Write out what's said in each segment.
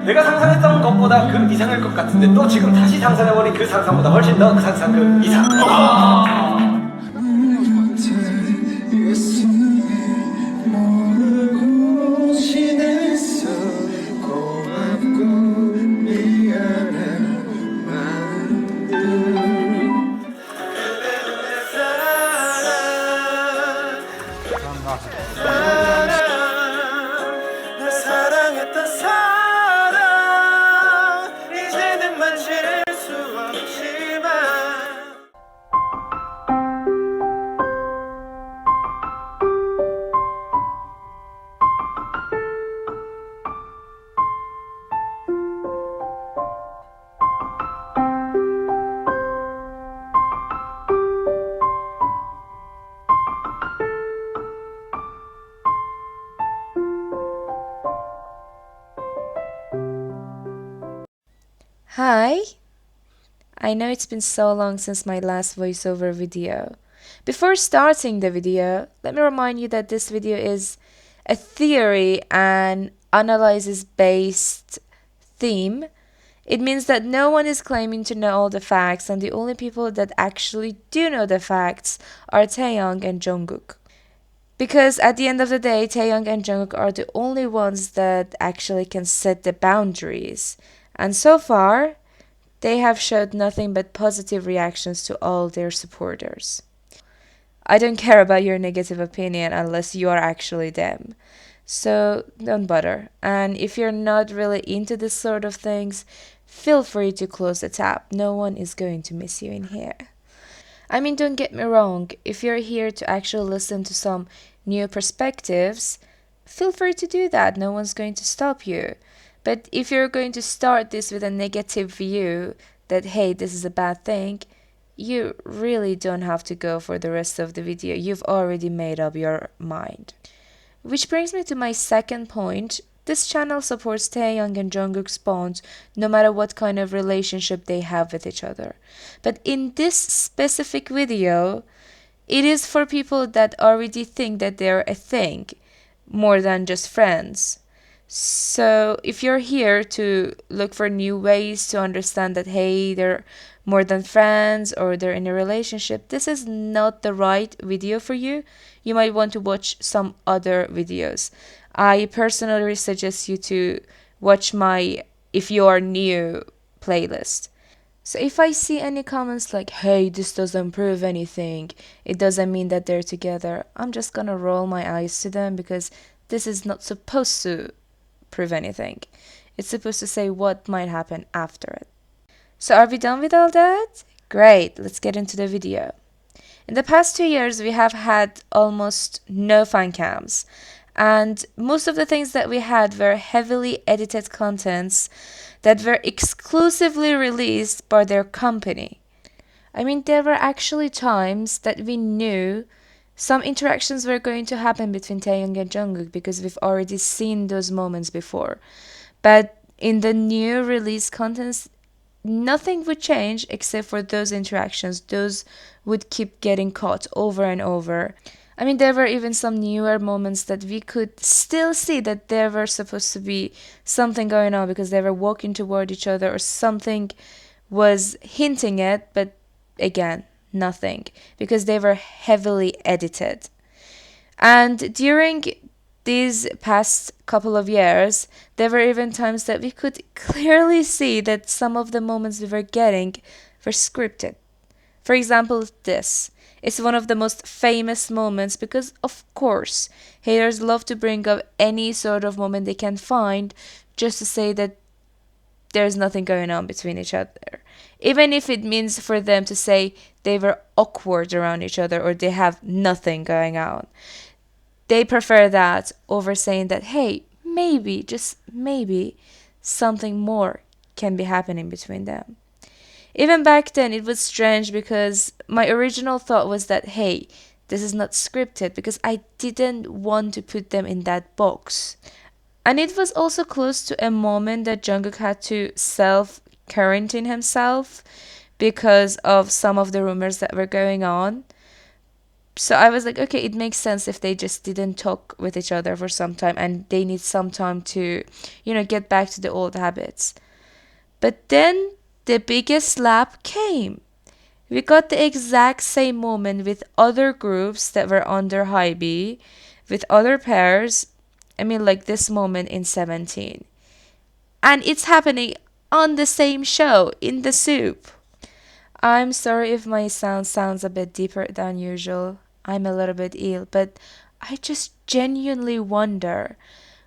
내가 상상했던 것보다 그 이상일 것 같은데 또 지금 다시 상상해버린 그 상상보다 훨씬 더 그 상상 그 이상. Hi! I know it's been so long since my last voiceover video. Before starting the video, let me remind you that this video is a theory and analysis-based theme. It means that no one is claiming to know all the facts, and the only people that actually do know the facts are Taeyoung and Jungkook. Because at the end of the day, Taeyoung and Jungkook are the only ones that actually can set the boundaries. And so far, they have showed nothing but positive reactions to all their supporters. I don't care about your negative opinion unless you are actually them. So don't bother. And if you're not really into this sort of things, feel free to close the tab. No one is going to miss you in here. I mean, don't get me wrong. If you're here to actually listen to some new perspectives, feel free to do that. No one's going to stop you. But if you're going to start this with a negative view that, hey, this is a bad thing, you really don't have to go for the rest of the video. You've already made up your mind. Which brings me to my second point. This channel supports Taeyoung and Jungkook's bond no matter what kind of relationship they have with each other. But in this specific video, it is for people that already think that they're a thing more than just friends. So if you're here to look for new ways to understand that, hey, they're more than friends or they're in a relationship, this is not the right video for you. You might want to watch some other videos. I personally suggest you to watch my If You Are New playlist. So if I see any comments like, hey, this doesn't prove anything, it doesn't mean that they're together, I'm just gonna roll my eyes to them because this is not supposed to prove anything. It's supposed to say what might happen after it. So are we done with all that? Great, let's get into the video. In the past 2 years, we have had almost no fan cams. And most of the things that we had were heavily edited contents that were exclusively released by their company. I mean, there were actually times that we knew some interactions were going to happen between Taeyoung and Jungkook because we've already seen those moments before. But in the new release contents, nothing would change except for those interactions. Those would keep getting caught over and over. I mean, there were even some newer moments that we could still see that there were supposed to be something going on because they were walking toward each other or something was hinting at, but again, nothing, because they were heavily edited. And during these past couple of years, there were even times that we could clearly see that some of the moments we were getting were scripted. For example, this. It's one of the most famous moments because, of course, haters love to bring up any sort of moment they can find just to say that there's nothing going on between each other. Even if it means for them to say they were awkward around each other or they have nothing going on. They prefer that over saying that, hey, maybe, just maybe, something more can be happening between them. Even back then, it was strange because my original thought was that, hey, this is not scripted because I didn't want to put them in that box. And it was also close to a moment that Jungkook had to self-quarantine himself because of some of the rumors that were going on. So I was like, okay, it makes sense if they just didn't talk with each other for some time and they need some time to, get back to the old habits. But then the biggest slap came. We got the exact same moment with other groups that were under high B, with other pairs. I mean, like this moment in 17. And it's happening on the same show, in the soup. I'm sorry if my sound sounds a bit deeper than usual. I'm a little bit ill, but I just genuinely wonder,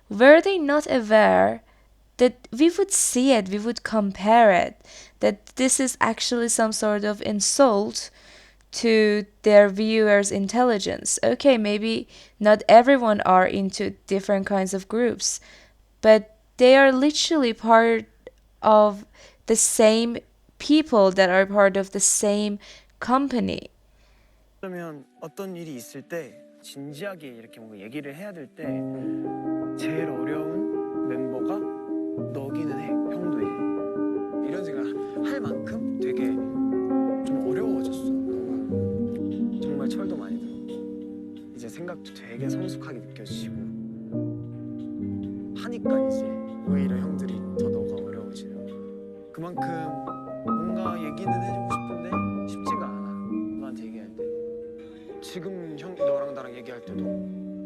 were they not aware that we would see it, we would compare it, that this is actually some sort of insult to their viewers' intelligence? Okay, maybe not everyone are into different kinds of groups, but they are literally part of the same people that are part of the same company. 그러면 어떤 일이 있을 때 진지하게 이렇게 뭔가 얘기를 해야 될 때 제일 어려운 멤버가 너기는 해, 형도 해. 이런 생각을 할 만큼 되게 좀 어려워졌어. 뭔가 정말 철도 많이 들었고 이제 생각도 되게 성숙하게 느껴지고 하니까 이제 오히려 형들이 더 너가 어려워지는 그만큼 뭔가 얘기는 해주고 싶은데 쉽지가 않아. 너한테 얘기할 때 지금 형 너랑 나랑 얘기할 때도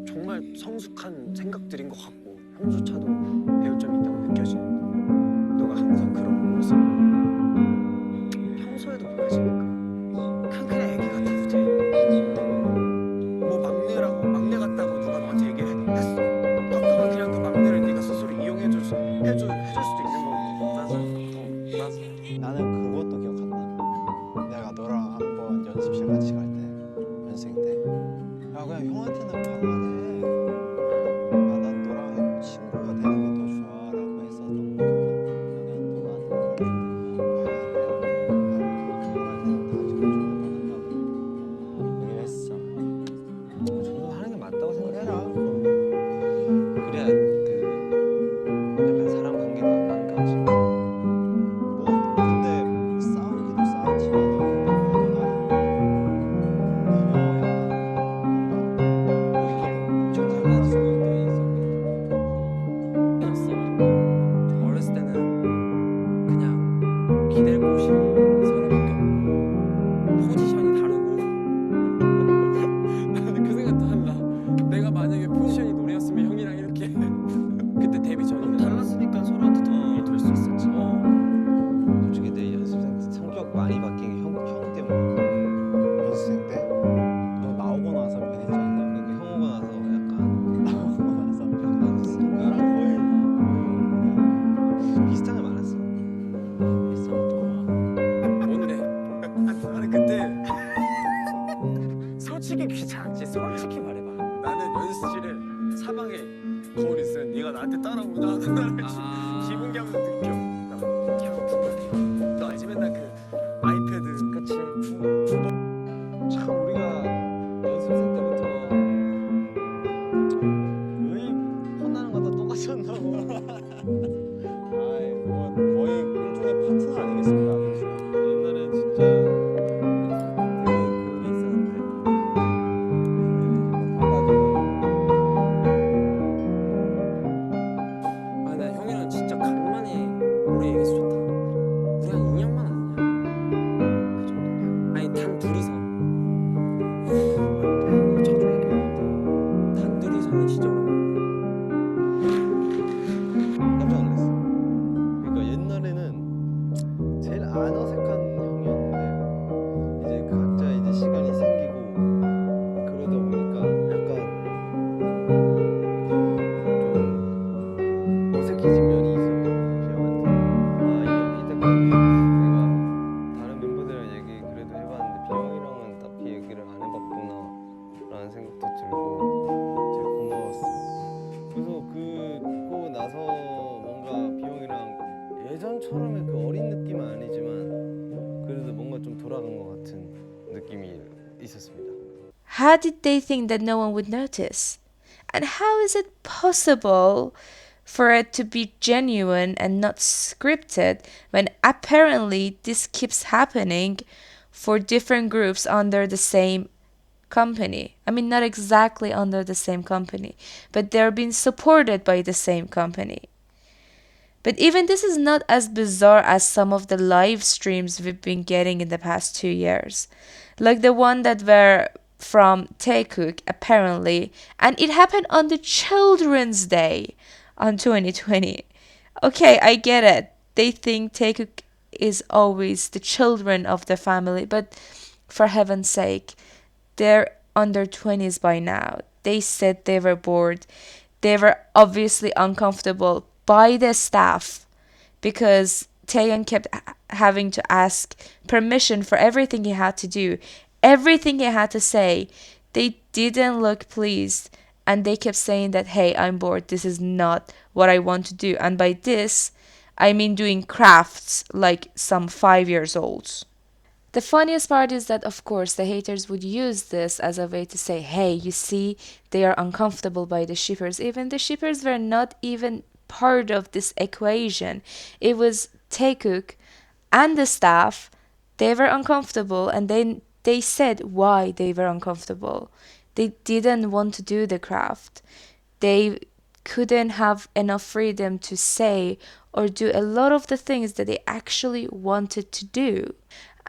정말 성숙한 생각들인 것 같고 형조차도 배울 점이 있다고 느껴지는데 너가 항상 그런 모습 평소에도 보여지니까 그냥 애기 같아도 돼. 뭐 막내 같다고 누가 너한테 얘기를 했어. 가끔은 그냥 그 막내를 네가 스스로 이용해줄 수도 있는 거고. 맞아. 나는 그것도 기억한다. 내가 너랑 한번 연습실 같이 갈 때, 연습생 때, 야 그냥 형한테는 반말해. 난 너랑 친구가 되는 게 더 좋아라고 했었던 거 기억나. 그냥 너 나한테 반말해. 형한테는 다 존중을 한다고 얘기를 했었잖아. 존중하는 게 맞다고 그래라. 그래야 약간 사람 관계도 안 망가지고. 뭐 근데 싸우기도 싸웠지만 그래도 너무 약간 좀 달라진 것도 있었겠죠. 어렸을 때는 그냥 기댈 곳이 서로밖에 없고 포지션이 다르고 나는 그 생각도 한다. 내가 만약에 포지션이 노래였으면 형이랑 이렇게 그때 데뷔 전이니까 달랐으니까 서로한테 더 도움이 될 수 있었지. 솔직히 내 연습생 때 성격 많이 바뀐 게 형 때문에. 연습생 때 너 나오고 나서 변했지 않냐? 그러니까 형 오고 나서 약간 나오고 나서 나랑 거의 그냥 비슷한 게 많았어. 비슷한 것도 많아. 뭔데? 나는 그때 솔직히 귀찮았지. 솔직히 말해봐. 나는 연습실에 사방에 거울 있으면 네가 나한테 따라오나 나를 기분감도 느껴. 나 그냥 분명히 너 알지? 맨날 그 아이패드 그치? 참 우리가 연습생 때부터 거의 혼나는 것도 똑같았나고. 아이 뭐 거의 일종의 파트너 아니겠습니까? 옛날엔 진짜 그런 게 있었는데 아, 나 형이랑 진짜 간만에 오래 얘기해서 좋다. 우리 한 2년만 안 했냐? 그 정도냐? 아니 단 둘이서. 자주 얘기했는데 단 둘이서는 진짜 오랜만이야. 깜짝 놀랐어. 그러니까 옛날에는 제일 안 어색한 형이었는데 이제 각자 이제 시간이 생기고 그러다 보니까 약간 좀 어색해진 면이 있었던 비형한테. 아, 이 형이 이때까지 내가 다른 멤버들이랑 얘기 그래도 해봤는데 비형이랑은 딱히 얘기를 안 해봤구나라는 생각도 들고 되게 고마웠어. 그래서 그고 나서 뭔가 비형이랑 예전처럼의 그 어린 느낌은 아니지만 그래도 뭔가 좀 돌아간 것 같은 느낌이 있었습니다. How did they think that no one would notice? And how is it possible for it to be genuine and not scripted when apparently this keeps happening for different groups under the same company. I mean, not exactly under the same company, but they're being supported by the same company. But even this is not as bizarre as some of the live streams we've been getting in the past 2 years. Like the one that were from Taekook, apparently, and it happened on the Children's Day on 2020. Okay, I get it. They think Taekook is always the children of the family, but for heaven's sake, they're under 20s by now. They said they were bored. They were obviously uncomfortable by the staff because Taeyeon kept having to ask permission for everything he had to do, everything he had to say. They didn't look pleased and they kept saying that, hey, I'm bored. This is not what I want to do. And by this, I mean doing crafts like some 5 years olds. The funniest part is that, of course, the haters would use this as a way to say, hey, you see, they are uncomfortable by the shippers. Even the shippers were not even part of this equation. It was Taekook and the staff. They were uncomfortable, and then they said why they were uncomfortable. They didn't want to do the craft. They couldn't have enough freedom to say or do a lot of the things that they actually wanted to do.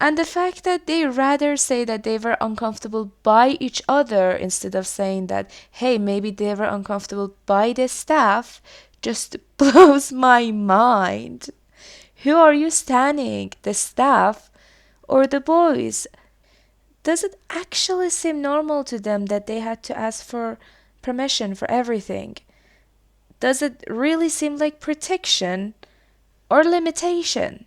And the fact that they rather say that they were uncomfortable by each other instead of saying that, hey, maybe they were uncomfortable by the staff just blows my mind. Who are you standing? The staff or the boys? Does it actually seem normal to them that they had to ask for permission for everything? Does it really seem like protection or limitation?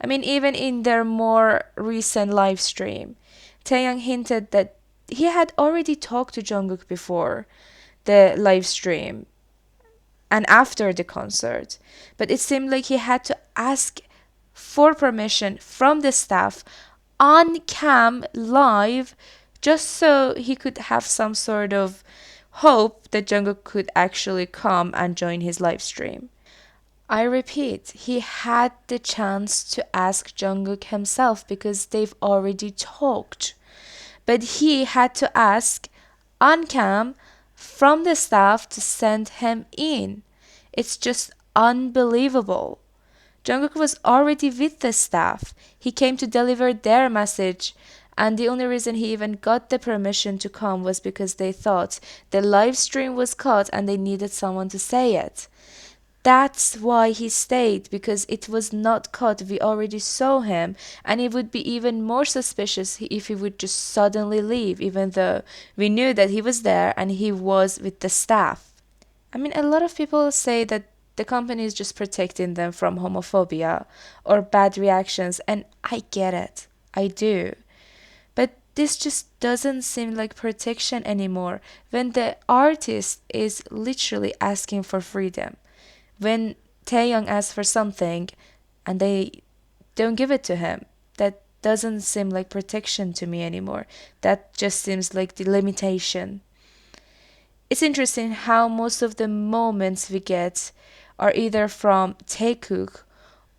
I mean, even in their more recent live stream, Taeyang hinted that he had already talked to Jungkook before the live stream and after the concert, but it seemed like he had to ask for permission from the staff on cam live just so he could have some sort of hope that Jungkook could actually come and join his live stream. I repeat, he had the chance to ask Jungkook himself because they've already talked. But he had to ask on cam from the staff to send him in. It's just unbelievable. Jungkook was already with the staff. He came to deliver their message, and the only reason he even got the permission to come was because they thought the live stream was cut and they needed someone to say it. That's why he stayed, because it was not cut. We already saw him, and it would be even more suspicious if he would just suddenly leave, even though we knew that he was there and he was with the staff. I mean, a lot of people say that the company is just protecting them from homophobia or bad reactions, and I get it. I do. But this just doesn't seem like protection anymore when the artist is literally asking for freedom. When Taeyong asks for something and they don't give it to him, that doesn't seem like protection to me anymore. That just seems like the limitation. It's interesting how most of the moments we get are either from Taekook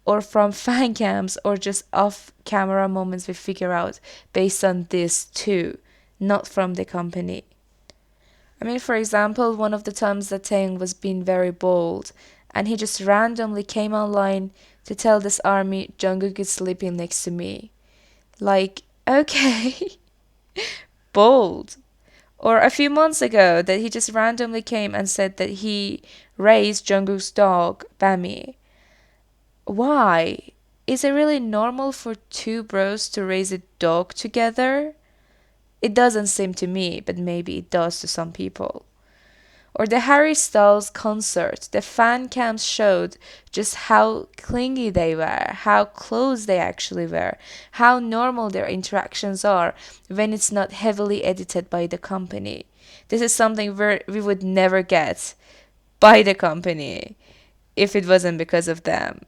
or from fan cams or just off-camera moments we figure out based on this too, not from the company. I mean, for example, one of the times that Taeyong was being very bold and he just randomly came online to tell this army Jungkook is sleeping next to me. Like, okay, bold. Or a few months ago that he just randomly came and said that he raised Jungkook's dog, Bammy. Why? Is it really normal for two bros to raise a dog together? It doesn't seem to me, but maybe it does to some people. Or the Harry Styles concert, the fan cams showed just how clingy they were, how close they actually were, how normal their interactions are when it's not heavily edited by the company. This is something we would never get by the company if it wasn't because of them.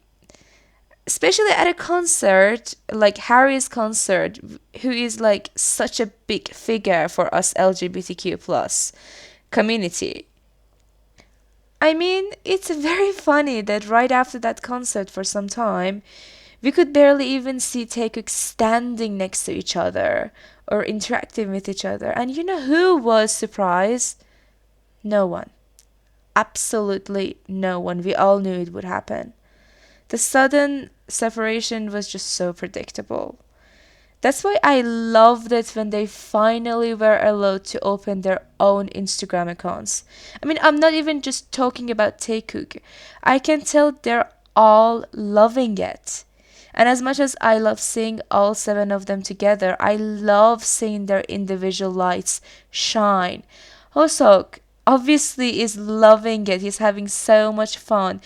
Especially at a concert, like Harry's concert, who is like such a big figure for us LGBTQ plus community. I mean, it's very funny that right after that concert for some time, We could barely even see Taekook standing next to each other or interacting with each other. And you know who was surprised? No one. Absolutely no one. We all knew it would happen. The sudden separation was just so predictable. That's why I loved it when they finally were allowed to open their own Instagram accounts. I mean, I'm not even just talking about Taekook. I can tell they're all loving it. And as much as I love seeing all 7 of them together, I love seeing their individual lights shine. Hosok obviously is loving it. He's having so much fun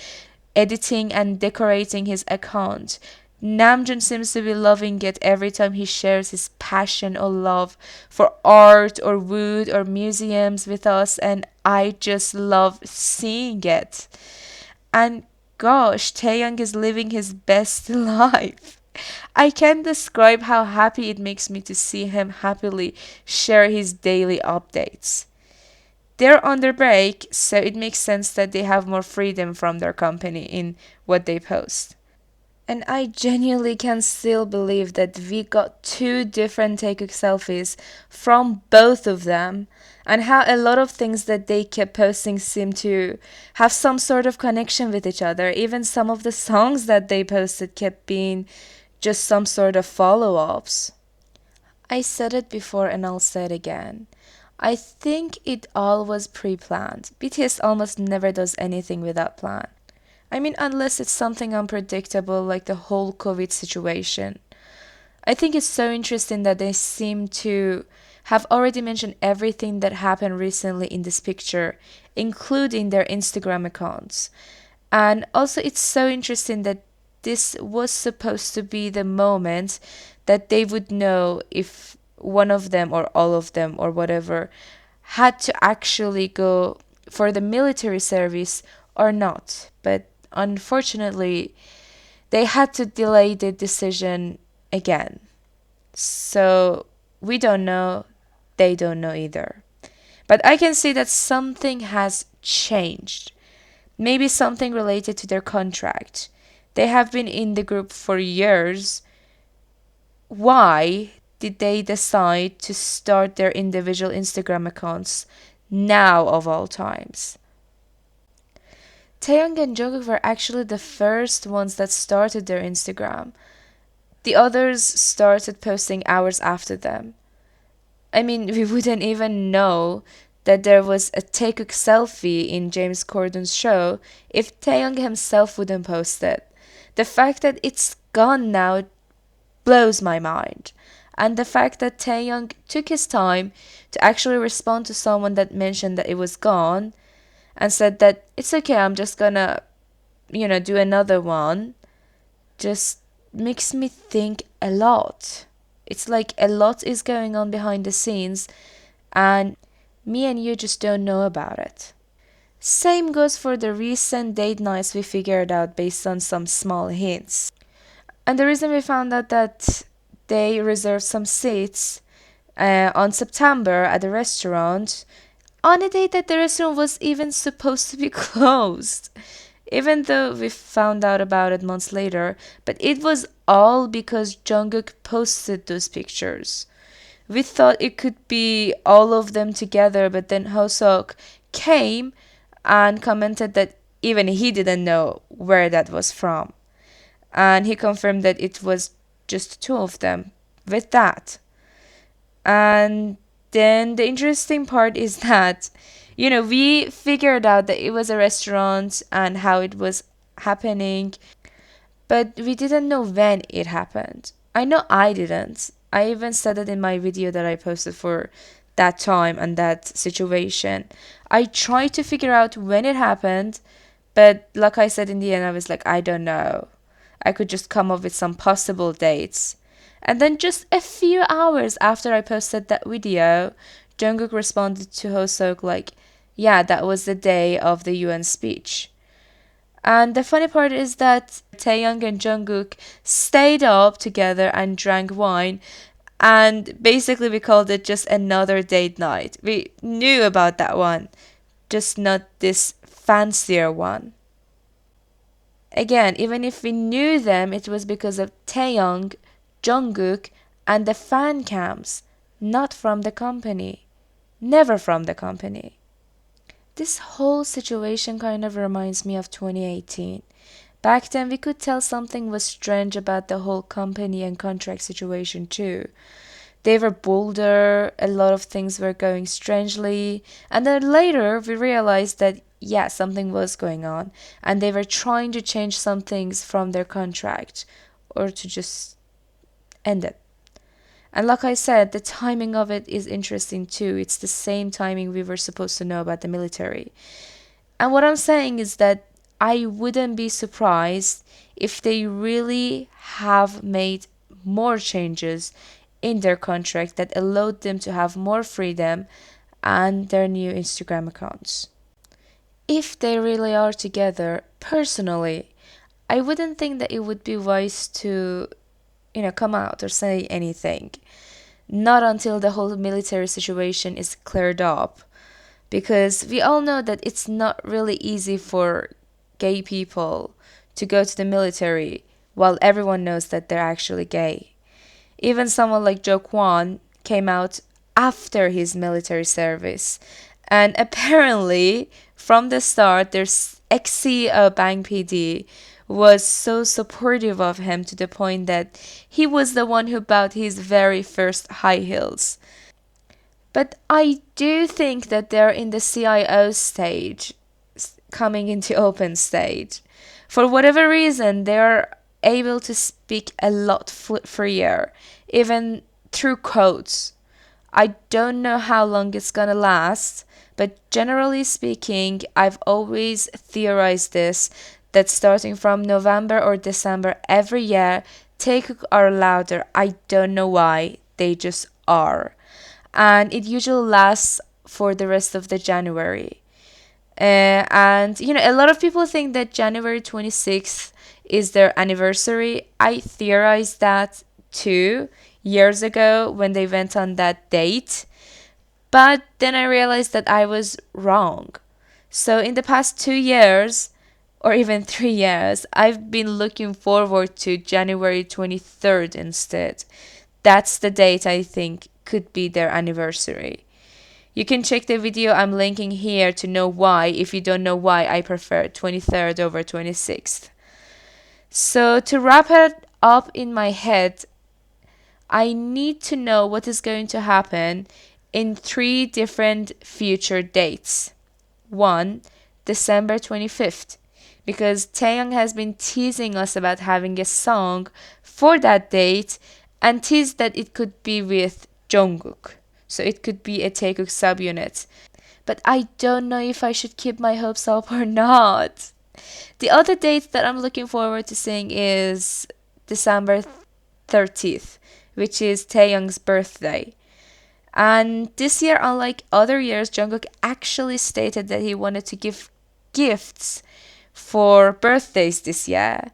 editing and decorating his account. Namjoon seems to be loving it every time he shares his passion or love for art or wood or museums with us, and I just love seeing it. And gosh, Taeyoung is living his best life. I can't describe how happy it makes me to see him happily share his daily updates. They're on their break, so it makes sense that they have more freedom from their company in what they post. And I genuinely can still believe that we got 2 different Taekook selfies from both of them, and how a lot of things that they kept posting seem to have some sort of connection with each other. Even some of the songs that they posted kept being just some sort of follow-ups. I said it before and I'll say it again. I think it all was pre-planned. BTS almost never does anything without plan. I mean, unless it's something unpredictable like the whole COVID situation. I think it's so interesting that they seem to have already mentioned everything that happened recently in this picture, including their Instagram accounts. And also, it's so interesting that this was supposed to be the moment that they would know if one of them or all of them or whatever had to actually go for the military service or not. But unfortunately, they had to delay the decision again. So we don't know, they don't know either. But I can see that something has changed. Maybe something related to their contract. They have been in the group for years. Why did they decide to start their individual Instagram accounts now of all times? Taeyoung and Jungkook were actually the first ones that started their Instagram. The others started posting hours after them. I mean, we wouldn't even know that there was a taekook selfie in James Corden's show if Taeyoung himself wouldn't post it. The fact that it's gone now blows my mind. And the fact that Taeyoung took his time to actually respond to someone that mentioned that it was gone and said that it's okay, I'm just gonna, do another one, just makes me think a lot. It's like a lot is going on behind the scenes and me and you just don't know about it. Same goes for the recent date nights we figured out based on some small hints. And the reason we found out that they reserved some seats on September at the restaurant on a date that the restaurant was even supposed to be closed. Even though we found out about it months later, but it was all because Jungkook posted those pictures. We thought it could be all of them together, but then Hoseok came and commented that even he didn't know where that was from. And he confirmed that it was just 2 of them with that. And then the interesting part is that, we figured out that it was a restaurant and how it was happening, but we didn't know when it happened. I know I didn't. I even said it in my video that I posted for that time and that situation. I tried to figure out when it happened, but like I said in the end, I was like, I don't know. I could just come up with some possible dates. And then just a few hours after I posted that video, Jungkook responded to Hoseok like, yeah, that was the day of the UN speech. And the funny part is that Taeyoung and Jungkook stayed up together and drank wine, and basically we called it just another date night. We knew about that one, just not this fancier one. Again, even if we knew them, it was because of Taeyong, Jungkook, and the fan cams, not from the company. Never from the company. This whole situation kind of reminds me of 2018. Back then, we could tell something was strange about the whole company and contract situation too. They were bolder, a lot of things were going strangely, and then later we realized that yeah, something was going on, and they were trying to change some things from their contract or to just end it. And like I said, the timing of it is interesting too. It's the same timing we were supposed to know about the military. And what I'm saying is that I wouldn't be surprised if they really have made more changes in their contract that allowed them to have more freedom and their new Instagram accounts. If they really are together, personally, I wouldn't think that it would be wise to, come out or say anything. Not until the whole military situation is cleared up. Because we all know that it's not really easy for gay people to go to the military while everyone knows that they're actually gay. Even someone like Jo Kwon came out after his military service. And apparently, from the start, their ex-CEO Bang PD was so supportive of him to the point that he was the one who bought his very first high heels. But I do think that they're in the CIO stage, coming into open stage. For whatever reason, they're able to speak a lot freer, even through codes. I don't know how long it's gonna last, but generally speaking, I've always theorized this, that starting from November or December every year, taekook are louder. I don't know why, they just are. And it usually lasts for the rest of the January. And a lot of people think that January 26th is their anniversary. I theorized that too years ago when they went on that date. But then I realized that I was wrong. So in the past 2 years, or even 3 years, I've been looking forward to January 23rd instead. That's the date I think could be their anniversary. You can check the video I'm linking here to know why, if you don't know why I prefer 23rd over 26th. So to wrap it up in my head, I need to know what is going to happen in 3 different future dates. 1. December 25th, because Taeyang has been teasing us about having a song for that date and teased that it could be with Jungkook. So it could be a taekook subunit. But I don't know if I should keep my hopes up or not. The other date that I'm looking forward to seeing is December 30th, which is Taeyong's birthday. And this year, unlike other years, Jungkook actually stated that he wanted to give gifts for birthdays this year.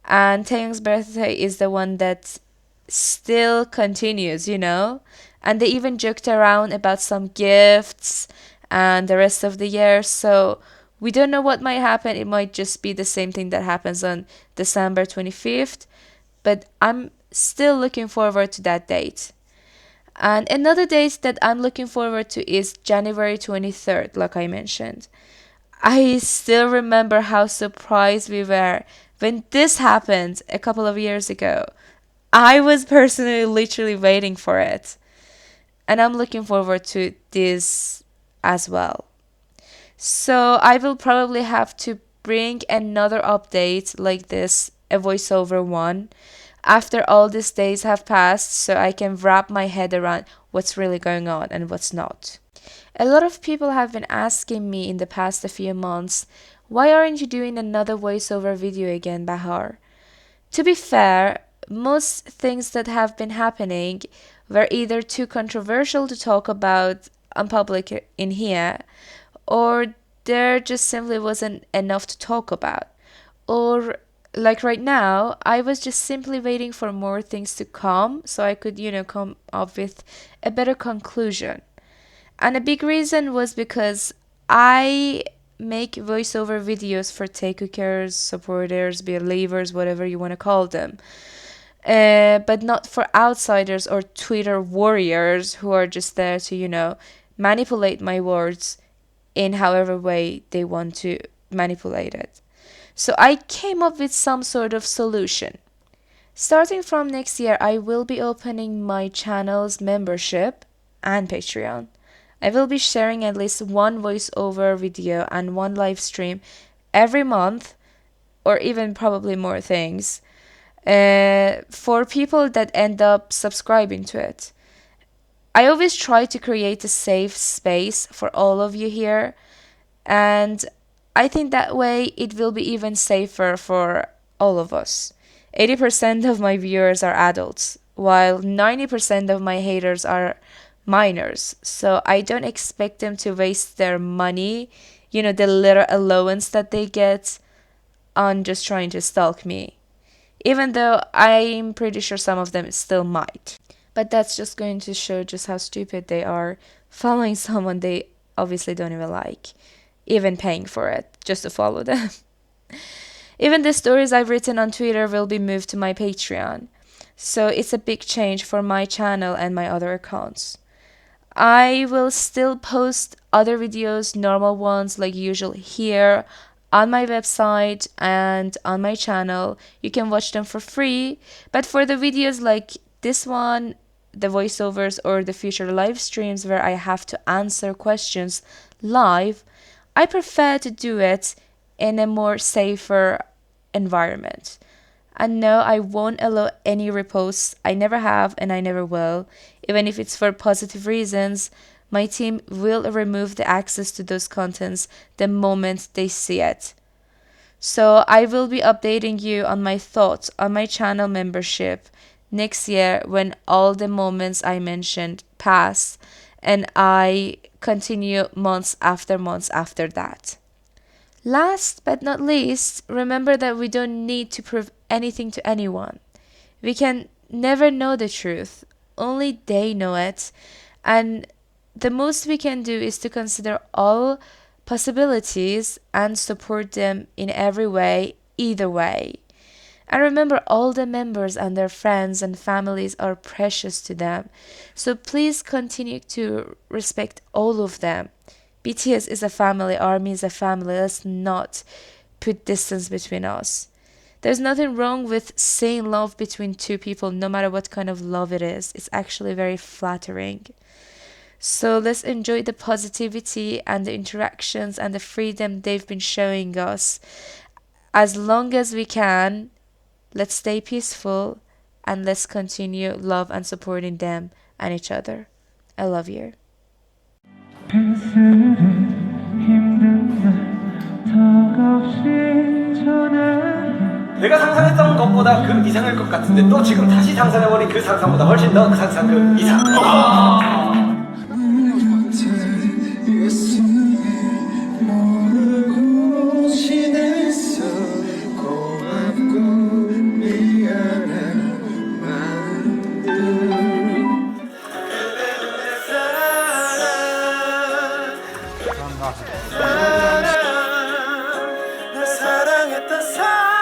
And Taeyong's birthday is the one that still continues, And they even joked around about some gifts and the rest of the year. So we don't know what might happen. It might just be the same thing that happens on December 25th. But I'm still looking forward to that date. And another date that I'm looking forward to is January 23rd, like I mentioned. I still remember how surprised we were when this happened a couple of years ago. I was personally literally waiting for it. And I'm looking forward to this as well. So I will probably have to bring another update like this, a voiceover one, after all these days have passed, so I can wrap my head around what's really going on and what's not. A lot of people have been asking me in the past few months, why aren't you doing another voiceover video again, Bahar? To be fair, most things that have been happening were either too controversial to talk about on public in here, or there just simply wasn't enough to talk about. Or like right now, I was just simply waiting for more things to come so I could, come up with a better conclusion. And a big reason was because I make voiceover videos for taekookers, supporters, believers, whatever you want to call them. But not for outsiders or Twitter warriors who are just there to, manipulate my words in however way they want to manipulate it. So I came up with some sort of solution. Starting from next year, I will be opening my channel's membership and Patreon. I will be sharing at least one voiceover video and one live stream every month, or even probably more things, for people that end up subscribing to it. I always try to create a safe space for all of you here, and I think that way it will be even safer for all of us. 80% of my viewers are adults, while 90% of my haters are minors. So I don't expect them to waste their money, the little allowance that they get, on just trying to stalk me. Even though I'm pretty sure some of them still might. But that's just going to show just how stupid they are following someone they obviously don't even like, even paying for it just to follow them. Even the stories I've written on Twitter will be moved to my Patreon. So it's a big change for my channel and my other accounts. I will still post other videos, normal ones like usual, here on my website and on my channel. You can watch them for free. But for the videos like this one, the voiceovers, or the future live streams where I have to answer questions live, I prefer to do it in a more safer environment. And no, I won't allow any reposts. I never have and I never will. Even if it's for positive reasons, my team will remove the access to those contents the moment they see it. So I will be updating you on my thoughts on my channel membership next year when all the moments I mentioned pass and I continue months after that. Last but not least, remember that we don't need to prove anything to anyone. We can never know the truth, only they know it, and the most we can do is to consider all possibilities and support them in every way, either way. And remember, all the members and their friends and families are precious to them. So please continue to respect all of them. BTS is a family, ARMY is a family. Let's not put distance between us. There's nothing wrong with saying love between two people, no matter what kind of love it is. It's actually very flattering. So let's enjoy the positivity and the interactions and the freedom they've been showing us. As long as we can, let's stay peaceful and let's continue love and supporting them and each other. I love you. 내가 상상했던 것보다 그 이상일 것 같은데 또 지금 다시 상상해버린 그 상상보다 훨씬 더 그 상상 그 이상. 사랑했던 사람